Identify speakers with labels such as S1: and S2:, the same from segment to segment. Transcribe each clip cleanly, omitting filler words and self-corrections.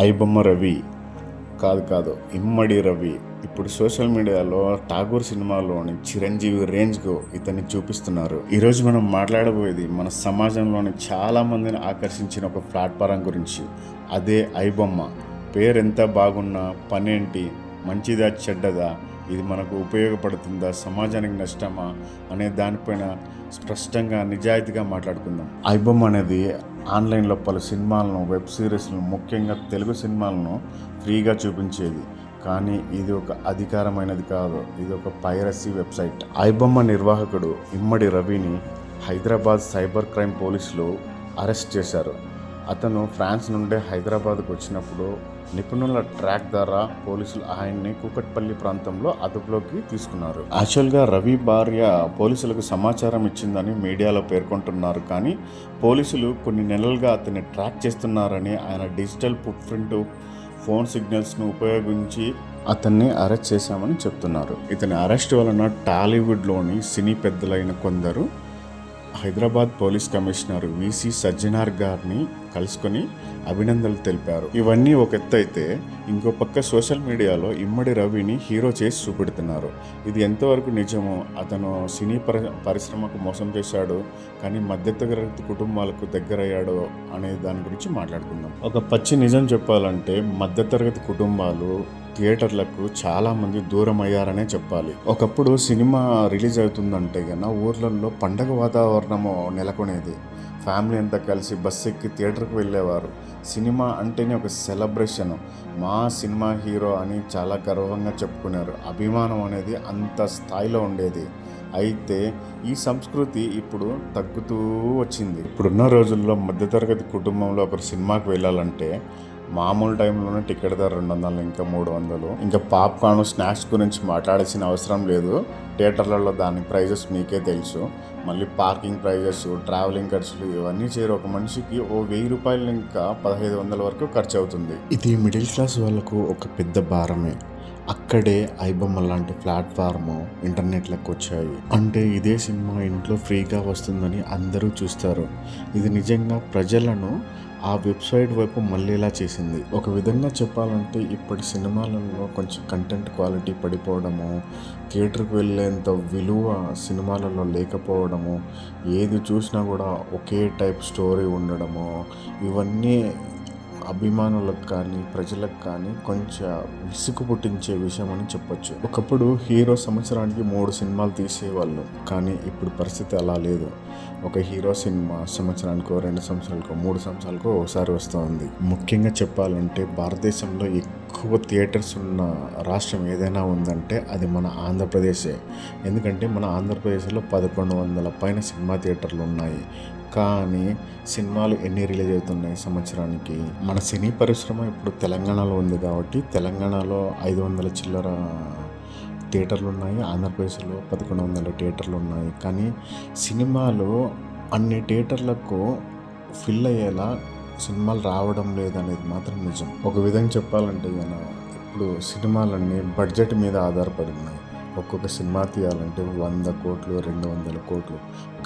S1: ఐబొమ్మ రవి కాదు ఇమ్మడి రవి ఇప్పుడు సోషల్ మీడియాలో ఠాగూర్ సినిమాలోని చిరంజీవి రేంజ్కు ఇతన్ని చూపిస్తున్నారు. ఈరోజు మనం మాట్లాడబోయేది మన సమాజంలోని చాలా మందిని ఆకర్షించిన ఒక ప్లాట్ఫారం గురించి. అదే ఐబొమ్మ. పేరెంత బాగున్నా పనేంటి, మంచిదా చెడ్డదా, ఇది మనకు ఉపయోగపడుతుందా, సమాజానికి నష్టమా అనే దానిపైన స్పష్టంగా నిజాయితీగా మాట్లాడుకుందాం. ఐబొమ్మ అనేది ఆన్లైన్లో పలు సినిమాలను, వెబ్ సిరీస్లను, ముఖ్యంగా తెలుగు సినిమాలను ఫ్రీగా చూపించేది. కానీ ఇది ఒక అధికారమైనది కాదు, ఇది ఒక పైరసీ వెబ్సైట్. ఐబొమ్మ నిర్వాహకుడు ఇమ్మడి రవిని హైదరాబాద్ సైబర్ క్రైమ్ పోలీసులు అరెస్ట్ చేశారు. అతను ఫ్రాన్స్ నుండి హైదరాబాద్కు వచ్చినప్పుడు నిపుణుల ట్రాక్ ద్వారా పోలీసులు ఆయన్ని కూకట్పల్లి ప్రాంతంలో అదుపులోకి తీసుకున్నారు. యాక్చువల్గా రవి భార్య పోలీసులకు సమాచారం ఇచ్చిందని మీడియాలో పేర్కొంటున్నారు. కానీ పోలీసులు కొన్ని నెలలుగా అతన్ని ట్రాక్ చేస్తున్నారని, ఆయన డిజిటల్ ఫుట్ ప్రింట్, ఫోన్ సిగ్నల్స్ను ఉపయోగించి అతన్ని అరెస్ట్ చేశామని చెప్తున్నారు. ఇతని అరెస్ట్ వలన టాలీవుడ్లోని సినీ పెద్దలైన కొందరు Hyderabad police commissioner VC Sajjanar గారిని కలుసుకొని అభినందనలు తెలిపారు. ఇవన్నీ ఒక ఎత్తు అయితే, ఇంకో పక్క సోషల్ మీడియాలో ఇమ్మడి రవిని హీరో చేసి చూపెడుతున్నారు. ఇది ఎంతవరకు నిజమో, అతను సినీ పరిశ్రమకు మోసం చేశాడు కానీ మధ్యతరగతి కుటుంబాలకు దగ్గరయ్యాడు అనే దాని గురించి మాట్లాడుకుందాం. ఒక పచ్చి నిజం చెప్పాలంటే మధ్యతరగతి కుటుంబాలు థియేటర్లకు చాలామంది దూరం అయ్యారనే చెప్పాలి. ఒకప్పుడు సినిమా రిలీజ్ అవుతుందంటే కన్నా ఊర్లలో పండగ వాతావరణము నెలకొనేది. ఫ్యామిలీ అంతా కలిసి బస్ ఎక్కి థియేటర్కి వెళ్ళేవారు. సినిమా అంటేనే ఒక సెలబ్రేషన్. మా సినిమా హీరో అని చాలా గర్వంగా చెప్పుకున్నారు. అభిమానం అనేది అంత స్థాయిలో ఉండేది. అయితే ఈ సంస్కృతి ఇప్పుడు తగ్గుతూ వచ్చింది. ఇప్పుడున్న రోజుల్లో మధ్యతరగతి కుటుంబంలో ఒకరు సినిమాకి వెళ్ళాలంటే మామూలు టైంలోనే టికెట్ ధర 200, ఇంకా 300. ఇంకా పాప్కార్న్, స్నాక్స్ గురించి మాట్లాడాల్సిన అవసరం లేదు. థియేటర్లలో దాని ప్రైజెస్ మీకే తెలుసు. మళ్ళీ పార్కింగ్ ప్రైజెస్, ట్రావెలింగ్ ఖర్చులు ఇవన్నీ చేరి ఒక మనిషికి ఓ 1000 రూపాయలు ఇంకా 1500 వరకు ఖర్చు అవుతుంది. ఇది మిడిల్ క్లాస్ వాళ్ళకు ఒక పెద్ద భారమే. అక్కడే ఐబొమ్మ లాంటి ప్లాట్ఫామ్ ఇంటర్నెట్లకు వచ్చాయి. అంటే ఇదే సినిమా ఇంట్లో ఫ్రీగా వస్తుందని అందరూ చూస్తారు. ఇది నిజంగా ప్రజలను ఆ వెబ్సైట్ వైపు మళ్ళీలా చేసింది. ఒక విధంగా చెప్పాలంటే ఇప్పటి సినిమాలలో కొంచెం కంటెంట్ క్వాలిటీ పడిపోవడము, థియేటర్కి వెళ్ళేంత విలువ సినిమాలలో లేకపోవడము, ఏది చూసినా కూడా ఒకే టైప్ స్టోరీ ఉండడము, ఇవన్నీ అభిమానులకు కానీ ప్రజలకు కానీ కొంచెం విసుగు పుట్టించే విషయం అని చెప్పొచ్చు. ఒకప్పుడు హీరో సంవత్సరానికి 3 సినిమాలు తీసేవాళ్ళు. కానీ ఇప్పుడు పరిస్థితి అలా లేదు. ఒక హీరో సినిమా సంవత్సరానికో, 2 సంవత్సరాలకో, 3 సంవత్సరాలకో ఒకసారి వస్తుంది. ముఖ్యంగా చెప్పాలంటే భారతదేశంలో ఎక్కువ థియేటర్స్ ఉన్న రాష్ట్రం ఏదైనా ఉందంటే అది మన ఆంధ్రప్రదేశే. ఎందుకంటే మన ఆంధ్రప్రదేశ్లో 1100 పైన సినిమా థియేటర్లు ఉన్నాయి. కానీ సినిమాలు ఎన్ని రిలీజ్ అవుతున్నాయి సంవత్సరానికి? మన సినీ పరిశ్రమ ఇప్పుడు తెలంగాణలో ఉంది కాబట్టి తెలంగాణలో 500 చిల్లర థియేటర్లు ఉన్నాయి. ఆంధ్రప్రదేశ్లో 1100 థియేటర్లు ఉన్నాయి. కానీ సినిమాలు అన్ని థియేటర్లకు ఫిల్ అయ్యేలా సినిమాలు రావడం లేదనేది మాత్రం నిజం. ఒక విధంగా చెప్పాలంటే ఇప్పుడు సినిమాలన్నీ బడ్జెట్ మీద ఆధారపడి ఉన్నాయి. ఒక్కొక్క సినిమా తీయాలంటే 100 కోట్లు, 200 కోట్లు.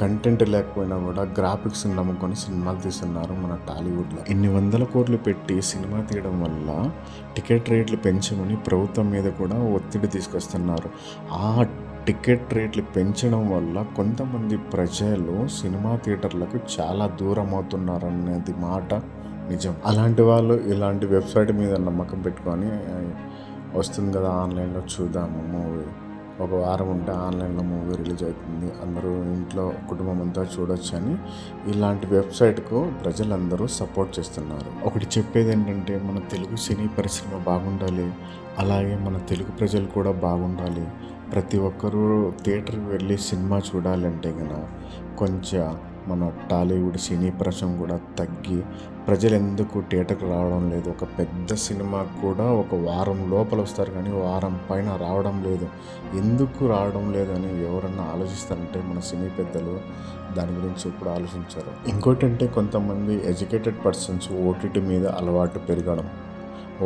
S1: కంటెంట్ లేకపోయినా కూడా గ్రాఫిక్స్ నమ్ముకొని సినిమాలు తీస్తున్నారు మన టాలీవుడ్లో. ఇన్ని 100 కోట్లు పెట్టి సినిమా తీయడం వల్ల టికెట్ రేట్లు పెంచమని ప్రభుత్వం మీద కూడా ఒత్తిడి తీసుకొస్తున్నారు. ఆ టికెట్ రేట్లు పెంచడం వల్ల కొంతమంది ప్రజలు సినిమా థియేటర్లకు చాలా దూరం అవుతున్నారనేది మాట నిజం. అలాంటి వాళ్ళు ఇలాంటి వెబ్సైట్ మీద నమ్మకం పెట్టుకొని వస్తుంది కదా ఆన్లైన్లో చూద్దాము మూవీ, ఒక వారం ఉంటే ఆన్లైన్లో మూవీ రిలీజ్ అవుతుంది, అందరూ ఇంట్లో కుటుంబం అంతా చూడొచ్చు అని ఇలాంటి వెబ్సైట్కు ప్రజలందరూ సపోర్ట్ చేస్తున్నారు. ఒకటి చెప్పేది ఏంటంటే మన తెలుగు సినీ పరిశ్రమ బాగుండాలి, అలాగే మన తెలుగు ప్రజలు కూడా బాగుండాలి. ప్రతి ఒక్కరూ థియేటర్కి వెళ్ళి సినిమా చూడాలంటే కొంచెం మన టాలీవుడ్ సినీ పరిశ్రమ కూడా తగ్గి ప్రజలు ఎందుకు థియేటర్కి రావడం లేదు? ఒక పెద్ద సినిమా కూడా ఒక వారం లోపల వస్తారు కానీ వారం పైన రావడం లేదు. ఎందుకు రావడం లేదని ఎవరన్నా ఆలోచిస్తారంటే మన సినీ పెద్దలు దాని గురించి ఎప్పుడు ఆలోచించారు. ఇంకోటి అంటే కొంతమంది ఎడ్యుకేటెడ్ పర్సన్స్ ఓటీటీ మీద అలవాటు పెరగడం,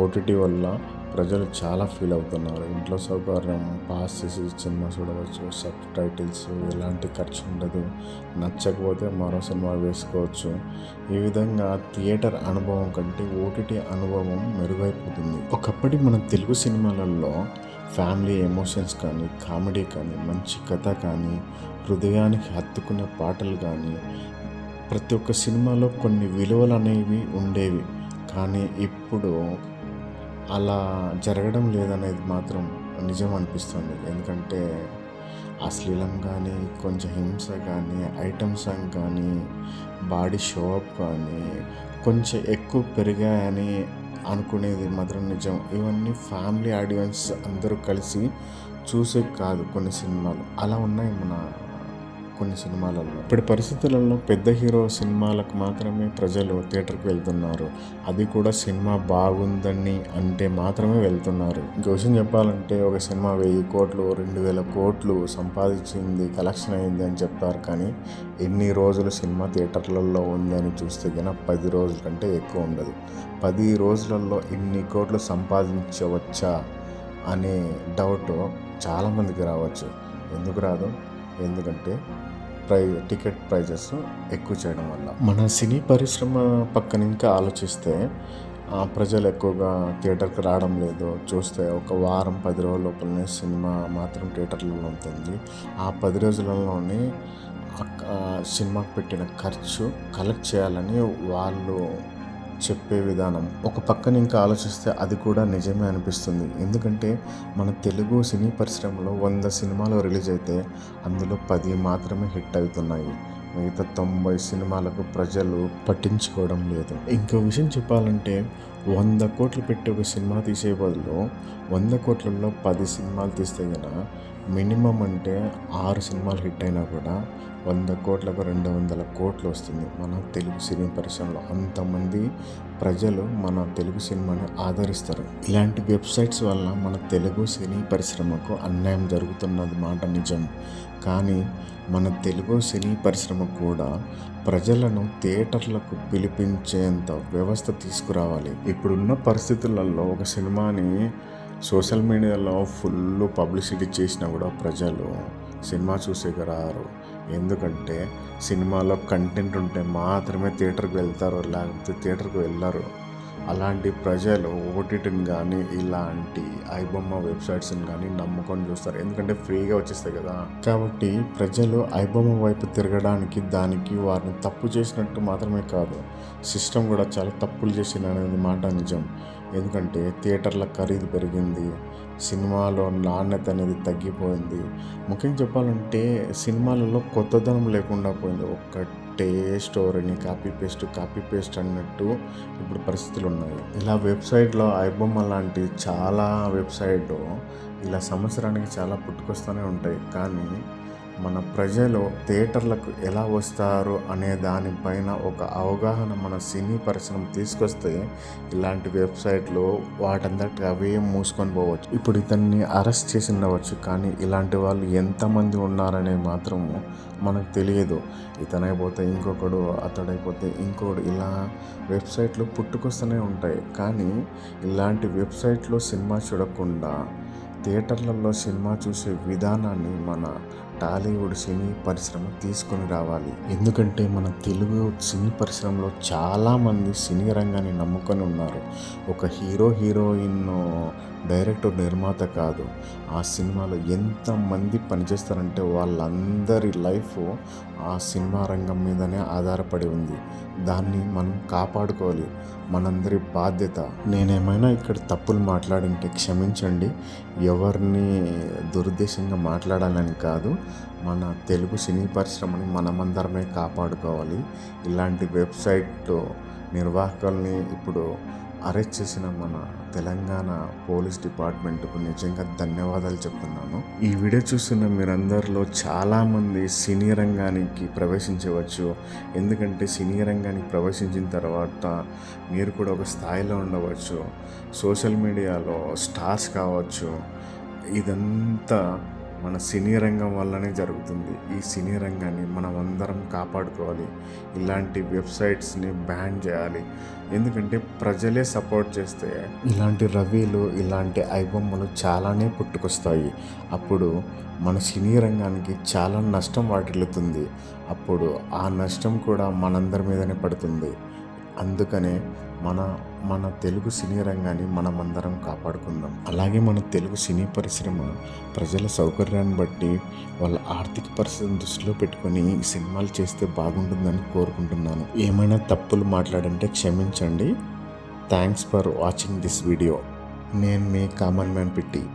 S1: ఓటీటీ వల్ల ప్రజలు చాలా ఫీల్ అవుతున్నారు. ఇంట్లో సౌకర్యం పాస్ చేసి సినిమా చూడవచ్చు, సబ్ టైటిల్స్, ఎలాంటి ఖర్చు ఉండదు, నచ్చకపోతే మరో సినిమా వేసుకోవచ్చు. ఈ విధంగా థియేటర్ అనుభవం కంటే ఓటీటీ అనుభవం మెరుగైపోతుంది. ఒకప్పటి మన తెలుగు సినిమాలలో ఫ్యామిలీ ఎమోషన్స్ కానీ, కామెడీ కానీ, మంచి కథ కానీ, హృదయానికి హత్తుకునే పాటలు కానీ, ప్రతి ఒక్క సినిమాలో కొన్ని విలువలు అనేవి ఉండేవి. కానీ ఇప్పుడు అలా జరగడం లేదనేది మాత్రం నిజం అనిపిస్తుంది. ఎందుకంటే అశ్లీలం కానీ, కొంచెం హింస కానీ, ఐటమ్ సాంగ్ కానీ, బాడీ షో అప్ కానీ కొంచెం ఎక్కువ పెరిగాయని అనుకునేది మాత్రం నిజం. ఇవన్నీ ఫ్యామిలీ ఆడియన్స్ అందరూ కలిసి చూసే కాదు కొన్ని సినిమాలు అలా ఉన్నాయి మన కొన్ని సినిమాలలో. ఇప్పటి పరిస్థితులలో పెద్ద హీరో సినిమాలకు మాత్రమే ప్రజలు థియేటర్కి వెళ్తున్నారు. అది కూడా సినిమా బాగుందని అంటే మాత్రమే వెళ్తున్నారు. ఇంకో విషయం చెప్పాలంటే ఒక సినిమా 1000 కోట్లు 2000 కోట్లు సంపాదించింది, కలెక్షన్ అయింది అని చెప్తారు. కానీ ఎన్ని రోజులు సినిమా థియేటర్లలో ఉందని చూస్తే కన్నా 10 రోజుల కంటే ఎక్కువ ఉండదు. 10 రోజులలో ఇన్ని కోట్లు సంపాదించవచ్చా అనే డౌట్ చాలామందికి రావచ్చు. ఎందుకు రాదు? ఎందుకంటే టికెట్ ప్రైజెస్ ఎక్కువ చేయడం వల్ల. మన సినీ పరిశ్రమ పక్కన ఇంకా ఆలోచిస్తే ప్రజలు ఎక్కువగా థియేటర్కి రావడం లేదు. చూస్తే ఒక వారం 10 రోజుల లోపలనే సినిమా మాత్రం థియేటర్లలో ఉంటుంది. ఆ 10 రోజులలోనే సినిమాకి పెట్టిన ఖర్చు కలెక్ట్ చేయాలని వాళ్ళు చెప్పే విధానం ఒక పక్కన ఇంకా ఆలోచిస్తే అది కూడా నిజమే అనిపిస్తుంది. ఎందుకంటే మన తెలుగు సినీ పరిశ్రమలో 100 సినిమాలు రిలీజ్ అయితే అందులో 10 మాత్రమే హిట్ అవుతున్నాయి. మిగతా 90 సినిమాలకు ప్రజలు పట్టించుకోవడం లేదు. ఇంకో విషయం చెప్పాలంటే 100 కోట్లు పెట్టి ఒక సినిమా తీసే బదులు 100 కోట్లలో 10 సినిమాలు తీస్తే కనుక మినిమం అంటే 6 సినిమాలు హిట్ అయినా కూడా 100 కోట్లకు 200 కోట్లు వస్తుంది. మన తెలుగు సినీ పరిశ్రమలో అంతమంది ప్రజలు మన తెలుగు సినిమాని ఆదరిస్తారు. ఇలాంటి వెబ్సైట్స్ వల్ల మన తెలుగు సినీ పరిశ్రమకు అన్యాయం జరుగుతున్నది మాట నిజం. కానీ మన తెలుగు సినీ పరిశ్రమ కూడా ప్రజలను థియేటర్లకు పిలిపించేంత వ్యవస్థ తీసుకురావాలి. ఇప్పుడున్న పరిస్థితులలో ఒక సినిమాని సోషల్ మీడియాలో ఫుల్ పబ్లిసిటీ చేసినా కూడా ప్రజలు సినిమా చూసేకి రారు. ఎందుకంటే సినిమాలో కంటెంట్ ఉంటే మాత్రమే థియేటర్కి వెళ్తారు, లేకపోతే థియేటర్కి వెళ్ళరు. అలాంటి ప్రజలు ఓటీటీని కానీ ఇలాంటి ఐబొమ్మ వెబ్సైట్స్ని కానీ నమ్ముకొని చూస్తారు. ఎందుకంటే ఫ్రీగా వచ్చేస్తాయి కదా. కాబట్టి ప్రజలు ఐబొమ్మ వైపు తిరగడానికి దానికి వారిని తప్పు చేసినట్టు మాత్రమే కాదు, సిస్టమ్ కూడా చాలా తప్పులు చేసింది అనేది మాట నిజం. ఎందుకంటే థియేటర్ల ఖరీదు పెరిగింది, సినిమాలో నాణ్యత అనేది తగ్గిపోయింది. ముఖ్యంగా చెప్పాలంటే సినిమాలలో కొత్తదనం లేకుండా పోయింది. ఒక్కటే స్టోరీని కాపీ పేస్ట్ అన్నట్టు ఇప్పుడు పరిస్థితులు ఉన్నాయి. ఇలా వెబ్సైట్లో ఐబొమ్మ లాంటి చాలా వెబ్సైట్ ఇలా సంవత్సరానికి చాలా పుట్టుకొస్తూనే ఉంటాయి. కానీ మన ప్రజలు థియేటర్లకు ఎలా వస్తారు అనే దానిపైన ఒక అవగాహన మన సినీ పరిశ్రమ తీసుకొస్తే ఇలాంటి వెబ్సైట్లు వాటంతటి అవే మూసుకొని పోవచ్చు. ఇప్పుడు ఇతన్ని అరెస్ట్ చేసి ఉండవచ్చు, కానీ ఇలాంటి వాళ్ళు ఎంతమంది ఉన్నారనే మాత్రము మనకు తెలియదు. ఇతనైపోతే ఇంకొకడు, అతడైపోతే ఇంకోడు, ఇలా వెబ్సైట్లు పుట్టుకొస్తూనే ఉంటాయి. కానీ ఇలాంటి వెబ్సైట్లో సినిమా చూడకుండా థియేటర్లలో సినిమా చూసే విధానాన్ని మన టాలీవుడ్ సినీ పరిశ్రమ తీసుకొని రావాలి. ఎందుకంటే మన తెలుగు సినీ పరిశ్రమలో చాలామంది సినీ రంగాన్ని నమ్ముకొని ఉన్నారు. ఒక హీరోయిన్ డైరెక్టర్ నిర్మాత కాదు, ఆ సినిమాలో ఎంతమంది పనిచేస్తారంటే వాళ్ళందరి లైఫ్ ఆ సినిమా రంగం మీదనే ఆధారపడి ఉంది. దాన్ని మనం కాపాడుకోవాలి, మనందరి బాధ్యత. నేనేమైనా ఇక్కడ తప్పులు మాట్లాడింటే క్షమించండి. ఎవరిని దురుద్దేశంగా మాట్లాడాలని కాదు, మన తెలుగు సినీ పరిశ్రమని మనమందరమే కాపాడుకోవాలి. ఇలాంటి వెబ్సైట్ నిర్వాహకుల్ని ఇప్పుడు అరెస్ట్ చేసిన మన తెలంగాణ పోలీస్ డిపార్ట్మెంట్కు నిజంగా ధన్యవాదాలు చెప్తున్నాను. ఈ వీడియో చూస్తున్న మీరందరిలో చాలామంది సినీ రంగానికి ప్రవేశించవచ్చు. ఎందుకంటే సినీ రంగానికి ప్రవేశించిన తర్వాత మీరు కూడా ఒక స్థాయిలో ఉండవచ్చు, సోషల్ మీడియాలో స్టార్స్ కావచ్చు. ఇదంతా మన సినీ రంగం వల్లనే జరుగుతుంది. ఈ సినీ రంగాన్ని మనం అందరం కాపాడుకోవాలి. ఇలాంటి వెబ్సైట్స్ని బ్యాన్ చేయాలి. ఎందుకంటే ప్రజలే సపోర్ట్ చేస్తే ఇలాంటి రవిలు, ఇలాంటి ఐబొమ్మలు చాలానే పుట్టుకొస్తాయి. అప్పుడు మన సినీ రంగానికి చాలా నష్టం వాటిల్లుతుంది. అప్పుడు ఆ నష్టం కూడా మనందరి మీదనే పడుతుంది. అందుకనే మన తెలుగు సినీ రంగాన్ని మనమందరం కాపాడుకుందాం. అలాగే మన తెలుగు సినీ పరిశ్రమ ప్రజల సౌకర్యాన్ని బట్టి వాళ్ళ ఆర్థిక పరిస్థితిని దృష్టిలో పెట్టుకొని ఈ సినిమాలు చేస్తే బాగుంటుందని కోరుకుంటున్నాను. ఏమైనా తప్పులు మాట్లాడంటే క్షమించండి. Thanks for watching this video. నేను మీ కామన్ మ్యాన్ పిట్టి.